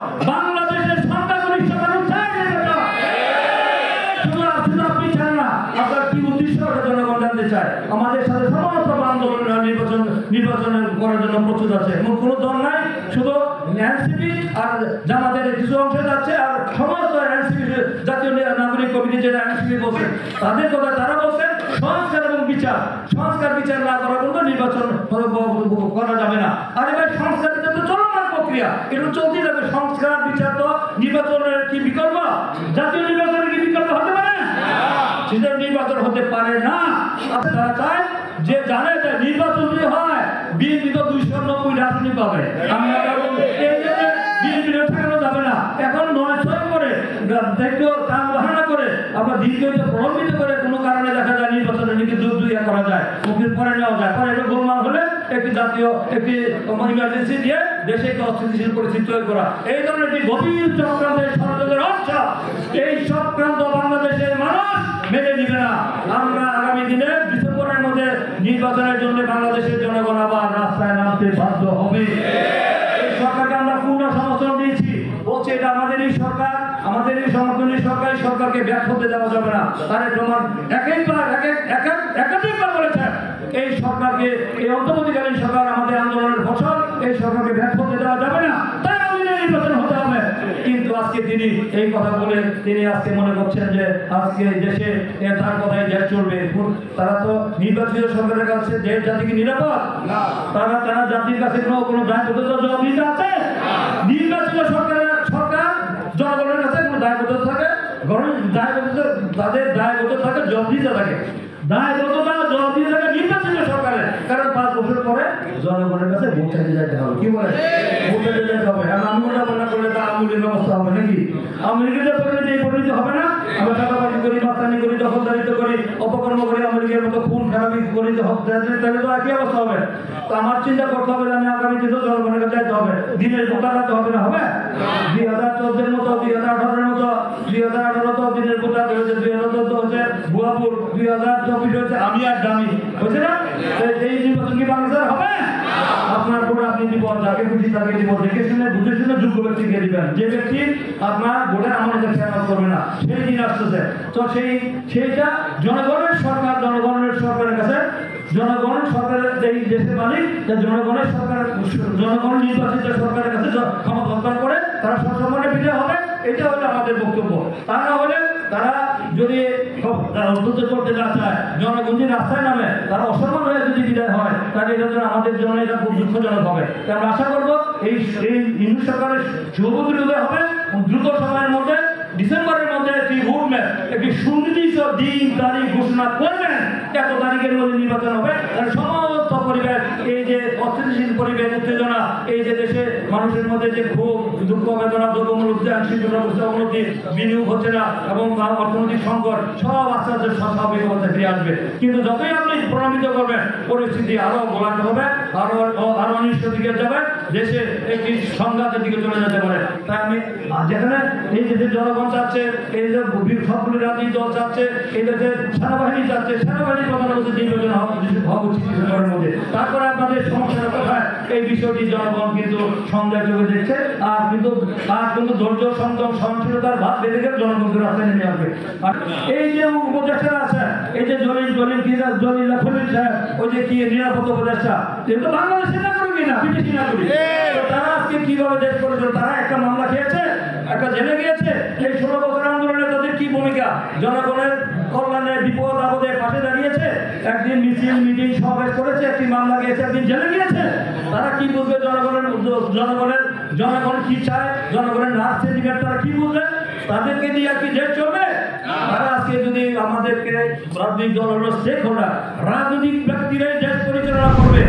বাংলাদেশের সংখ্যাগরিষ্ঠ মানুষ চায় শুধু আপনি চান না, আপনার কি উদ্দেশ্য জনগণ জানতে চায়। আমাদের সাথে সমস্ত আন্দোলন নির্বাচন করার জন্য প্রস্তুত আছে, কোনো দল নাই, শুধু এনসিপি আর জামাতের কিছু অংশ যাচ্ছে, আর সমস্ত এনসিপি জাতীয় নাগরিক কমিটি যেটা এনসিপি বলছেন তাদের কথা তারা বলছেন সংস্কার এবং বিচার না করা পর্যন্ত নির্বাচন করা যাবে না। আর এবার সংস্কার বিচার তো চলমান প্রক্রিয়া, এটা চলতেই যাবে। সংস্কার বিচার তো নির্বাচনের কি বিকল্প? জাতীয় নির্বাচনের কি বিকল্প হতে পারে? সেটা নির্বাচন হতে পারে না। তারা চায় যে জানে যে নির্বাচন যদি হয় বিএনপি তো 290 আসনে পাবে, আমরা বিএনপি ঠেকানো যাবে না। এখন 9-6 করে দেখো কাম বাহানা করে আমরা দীর্ঘত প্রলম্বিত করে কোনো কারণে দেখা যায় নির্বাচনে নাকি দুইয়া করা যায়, মুখের পরে নেওয়া যায়, পরে এটা গোলমাল হলে একটি জাতীয় একটি ইমার্জেন্সি দিয়ে দেশে একটি অস্থিতিশীল পরিস্থিতি তৈরি করা, এই ধরনের একটি গভীর চক্রান্তের ষড়যন্ত্রের অংশ এই চক্রান্ত বাংলাদেশের মানুষ মেনে নিবে না। আমরা আগামী দিনে ডিসেম্বরের মধ্যে নির্বাচনের জন্য বাংলাদেশের জনগণ আবার রাস্তায় নামতে বাধ্য হবে। এই সরকারকে আমরা পূর্ণ সমর্থন দিয়েছি, বলছে এটা আমাদেরই সরকার, আমাদেরই সমর্থনের সরকার, সরকারকে ব্যর্থ হতে দেওয়া যাবে না। তার প্রমাণ একাধিকবার বলেছেন এই সরকারকে, এই অন্তর্বর্তীকালীন সরকার আমাদের আন্দোলনের ফসল, এই সরকারকে ব্যর্থ হতে দেওয়া যাবে না, তাই আমাদের নির্বাচন হতে হবে। কিন্তু আজকে তিনি এই কথা বলে তিনি আজকে মনে করছেন যে আজকে দেশে তার কথাই দেশ চলবে। তারা তো নির্বাচিত সরকারের কাছে দেশ জাতিকে নিরাপদ না, তারা জাতির কাছে কোনো দায়বদ্ধতা জবাবদিহিতা আছে? নির্বাচিত সরকার জনগণের কাছে কোনো দায়বদ্ধতা থাকে? তাদের দায়বদ্ধতা থাকে, জবাবদিহিতা থাকে, দায়বদ্ধতা জবাবদিহিতা থাকে নির্বাচিত সরকারের। কারণ 5 বছর পরে জনগণের কাছে ভোট চাইতে যেতে হবে। কি বলে? ভোট চাইতে যেতে হবে। আর আমি না করলে তা আমূলের ব্যবস্থা হবে নাকি? আমেরিকার পরিণতি এই পরিণতি হবে না? আমরা টাকাবাজি করি, মাস্তানি করি, দখলদারিত্ব করি, অপকর্ম করি, আমেরিকার মতো খুন খারাপি করি, তাহলে তো একই অবস্থা হবে। তো আমার চিন্তা করতে হবে যে আমি আগামী দিনেও জনগণের কাছে যাইতে হবে, দিনের ভোটার রাখতে হবে না? হবে 2014-এর মতো, 2018-এর মতো, 2018 তো দিনের ভোটার হয়েছে, 2014 হচ্ছে ভুয়াপুর, 2024 হচ্ছে আমি আর দামি, হয়েছে না? এই নির্বাচন কি বাংলাদেশে হবে? আপনার ভোট আপনি দিব, যাকে খুশি তাকে দিব, দেখে শুনে বুঝে শুনে যোগ্য ব্যক্তিকে দিবেন, যে ব্যক্তি আপনার ভোটের আমাদের খেয়াল করবে না। সেই দিন আসতেছে, তো সেইটা জনগণের সরকার, জনগণের সরকারের কাছে, জনগণ সরকারের এই দেশের মালিক, জনগণের সরকার, জনগণ নির্বাচিত সরকারের কাছে ক্ষমতা হস্তান্তর করে তারা সবসময় বিজয় হবে, এটা হলো আমাদের বক্তব্য। তা না হলে তারা যদি উত্তর করতে না চায়, জনগণ যদি রাস্তায় নামে, তারা অসম্মান হয়ে যদি বিদায় হয়, তাহলে এটার জন্য আমাদের জন্য এটা খুব দুঃখজনক হবে। তাই আমরা আশা করবো এই ইউনিট সরকারের শুভগুলি উদয় হবে দ্রুত সময়ের মধ্যে, ডিসেম্বরের মধ্যে একটি রুটম্যাপ, একটি সুনির্দিষ্ট দিন তারিখ ঘোষণা করবেন, এত তারিখের মধ্যে নির্বাচন হবে। সমস্ত পরিবেশ, এই যে অস্থিতিশীল পরিবেশ, উত্তেজনা, এই যে দেশে মানুষের মধ্যে যে খুব দুঃখ বেদনা, দ্রব্যমূল্য অবনতি, বিনিয়োগ হচ্ছে না এবং অর্থনৈতিক সংকট, সব আস্তে আস্তে স্বাভাবিক অবস্থায় ফিরে আসবে। কিন্তু যতই আপনি প্রভাবিত করবেন, পরিস্থিতি আরো গোলাট হবে, আরো অনিষ্ট দিকে যাবে, দেশে একটি সংঘাতের দিকে চলে যেতে পারে। তাই আমি যেখানে এই দেশের জনগণ চাচ্ছে, এই যে সবগুলি রাজনৈতিক দল চাচ্ছে, এই দেশের সেনাবাহিনী চাচ্ছে, সেনাবাহিনীর কথা বলছে নির্বাচন হওয়া উচিত ডিসেম্বরের মধ্যে। তারপরে আপনাদের সমস্যাটা কোথায়, এই বিষয়টি জনগণ কিন্তু সন্দেহ চোখে দেখছে, আর কিন্তু ধৈর্য, সংযম, সহনশীলতার ভাব বেঁধে গেলে জনগণকে রাস্তায় নেমে আসবে। আর এই যে উপদেষ্টারা আছে, এই যে জলিল সাহেব, ওই যে কি নিরাপত্তা উপদেষ্টা, যেহেতু বাংলাদেশের নাগরিক না, বিদেশি নাগরিক, তারা আজকে কিভাবে দেশ করেছিল? তারা একটা মামলা খেয়েছে, একটা জেলে গিয়েছে। এই 16 বছর আন্দোলনে তাদের কি ভূমিকা? জনগণের কল্যাণে বিপদ আপদে পাশে দাঁড়িয়েছে, একদিন মিছিল মিটিং সমাবেশ করেছে, একটি মামলা গিয়েছে, একদিন জেলে গিয়েছে। তারা কি বুঝবে জনগণ কি চায়, জনগণের নার্স সেন্টিমেন্ট তারা কি বুঝবে? তাদেরকে দিয়ে আর কি দেশ চলবে? তারা আজকে যদি আমাদেরকে রাজনৈতিক দল হলো স্টেক হোল্ডার, রাজনৈতিক ব্যক্তিরাই দেশ পরিচালনা করবে।